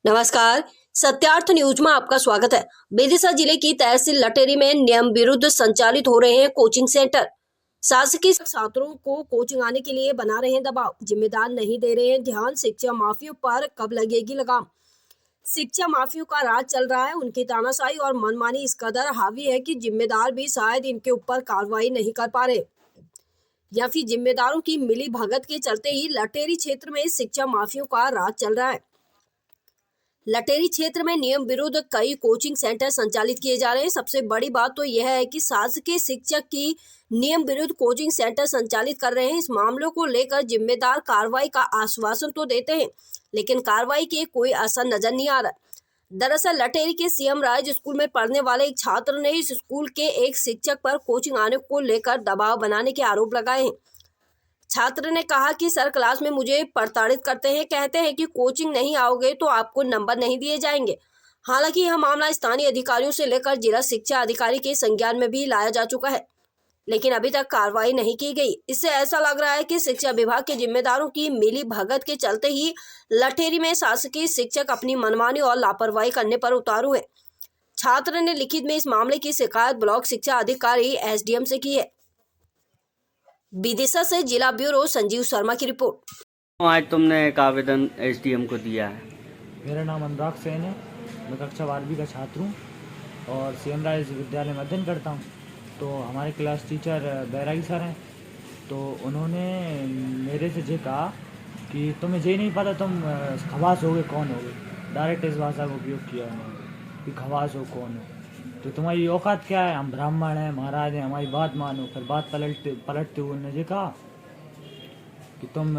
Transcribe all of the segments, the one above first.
नमस्कार, सत्यार्थ न्यूज में आपका स्वागत है। विदिशा जिले की तहसील लटेरी में नियम विरुद्ध संचालित हो रहे हैं कोचिंग सेंटर। शासकीय छात्रों को कोचिंग आने के लिए बना रहे हैं दबाव, जिम्मेदार नहीं दे रहे हैं ध्यान। शिक्षा माफियों पर कब लगेगी लगाम? शिक्षा माफियों का राज चल रहा है। उनकी तानाशाही और मनमानी इस कदर हावी है कि जिम्मेदार भी शायद इनके ऊपर कार्रवाई नहीं कर पा रहे, या फिर जिम्मेदारों की मिली भगत के चलते ही लटेरी क्षेत्र में शिक्षा माफियों का राज चल रहा है। लटेरी क्षेत्र में नियम विरुद्ध कई कोचिंग सेंटर संचालित किए जा रहे हैं। सबसे बड़ी बात तो यह है कि शासकीय शिक्षक की नियम विरुद्ध कोचिंग सेंटर संचालित कर रहे हैं। इस मामलों को लेकर जिम्मेदार कार्रवाई का आश्वासन तो देते हैं, लेकिन कार्रवाई के कोई असर नजर नहीं आ रहा। दरअसल लटेरी के सीएम राज स्कूल में पढ़ने वाले एक छात्र ने इस स्कूल के एक शिक्षक पर कोचिंग आने को लेकर दबाव बनाने के आरोप लगाए हैं। छात्र ने कहा कि सर क्लास में मुझे प्रताड़ित करते हैं, कहते हैं कि कोचिंग नहीं आओगे तो आपको नंबर नहीं दिए जाएंगे। हालांकि यह मामला स्थानीय अधिकारियों से लेकर जिला शिक्षा अधिकारी के संज्ञान में भी लाया जा चुका है, लेकिन अभी तक कार्रवाई नहीं की गई। इससे ऐसा लग रहा है कि शिक्षा विभाग के जिम्मेदारों की मिली भगत के चलते ही लटेरी में शासकीय शिक्षक अपनी मनमानी और लापरवाही करने पर उतारू है। छात्र ने लिखित में इस मामले की शिकायत ब्लॉक शिक्षा अधिकारी एसडीएम से की है। विदिशा से जिला ब्यूरो संजीव शर्मा की रिपोर्ट। आज तुमने एक आवेदन एसडीएम को दिया है। मेरा नाम अनुराग सेन है। मैं कक्षा 12वीं का छात्र हूँ और सीएम राज विद्यालय में अध्ययन करता हूँ। तो हमारे क्लास टीचर बैरागी सर हैं, तो उन्होंने मेरे से ये कहा कि तुम्हें ये नहीं पता तुम खवास होगे कौन होगे। डायरेक्ट इस भाषा का उपयोग किया उन्होंने कि खवास हो कौन हो, तो तुम्हारी औकात क्या है? हम ब्राह्मण हैं, महाराज हैं, हमारी बात मानो। फिर बात पलटते हुए उन्होंने ये कहा कि तुम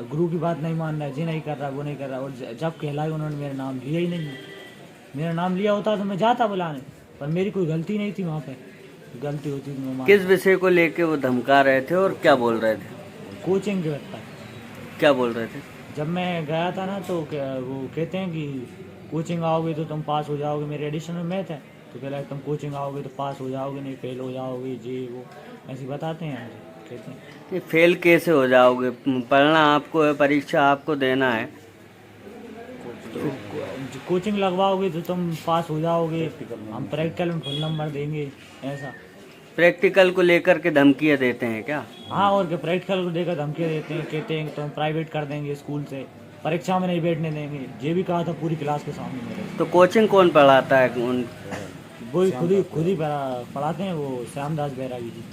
गुरु की बात नहीं मान रहा, ये नहीं कर रहा, वो नहीं कर रहा। और जब कहलाई उन्होंने मेरा नाम लिया ही नहीं। मेरा नाम लिया होता तो मैं जाता बुलाने, पर मेरी कोई गलती नहीं थी। वहाँ पे गलती होती तो मैं किस विषय को लेके वो धमका रहे थे और क्या बोल रहे थे? कोचिंग के वक्त क्या बोल रहे थे? जब मैं गया था ना, तो वो कहते हैं कि कोचिंग आओगे तो तुम पास हो जाओगे। मेरे एडिशन में मैथ है, तो कह रहा तुम कोचिंग आओगे तो पास हो जाओगे, नहीं फेल हो जाओगे, जी वो ऐसे बताते हैं, कहते हैं। कि फेल कैसे हो जाओगे? पढ़ना आपको है, परीक्षा आपको देना है। तो कोचिंग लगवाओगे तो तुम पास हो जाओगे, हम प्रैक्टिकल में फुल नंबर देंगे, ऐसा। प्रैक्टिकल को लेकर के धमकियाँ देते हैं क्या? हाँ, और क्या, प्रैक्टिकल को लेकर धमकियाँ देते हैं, कहते हैं तुम प्राइवेट कर देंगे, स्कूल से परीक्षा में नहीं बैठने देंगे। ये भी कहा था पूरी क्लास के सामने मेरे। तो कोचिंग कौन पढ़ाता है? वो खुद ही पढ़ाते हैं, वो श्यामदास बैरागी जी।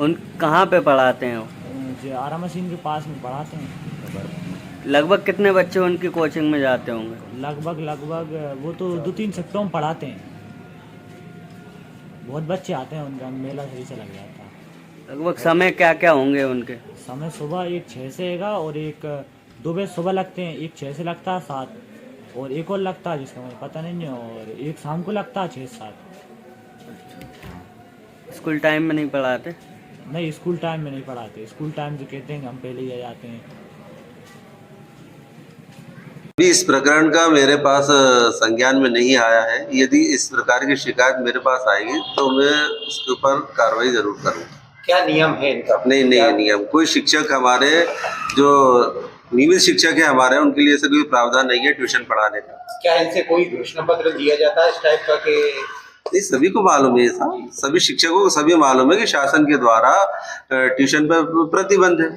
उन कहाँ पे पढ़ाते हैं वो? जो आरा मशीन के पास में पढ़ाते हैं। लगभग कितने बच्चे उनकी कोचिंग में जाते होंगे? लगभग वो तो 2-3 सेक्टरों में पढ़ाते हैं। बहुत बच्चे आते हैं, उनका मेला सही से लग जाता है। लगभग समय क्या क्या होंगे उनके? समय सुबह एक 6 से है और एक 2 बजे सुबह लगते हैं, एक 6 से लगता है 7, और एक और लगता है जिसका मुझे पता नहीं है, और एक शाम को लगता है 6 से 7। स्कूल टाइम में नहीं पढ़ाते? नहीं, स्कूल टाइम में नहीं पढ़ाते। स्कूल टाइम से कहते हैं हम पहले ही आ जाते हैं। इस प्रकरण का मेरे पास संज्ञान में नहीं आया है। यदि इस प्रकार की शिकायत मेरे पास आएगी तो मैं उसके ऊपर कार्रवाई जरूर करूँगा। क्या नियम है इनका? नहीं नियम कोई शिक्षक हमारे जो नियमित शिक्षक है हमारे, उनके लिए ऐसा कोई प्रावधान नहीं है ट्यूशन पढ़ाने का। क्या इनसे कोई घोषणा पत्र दिया जाता है इस टाइप का? कि नहीं, सभी को मालूम है, सभी शिक्षकों को सभी मालूम है कि शासन के द्वारा ट्यूशन पर प्रतिबंध है।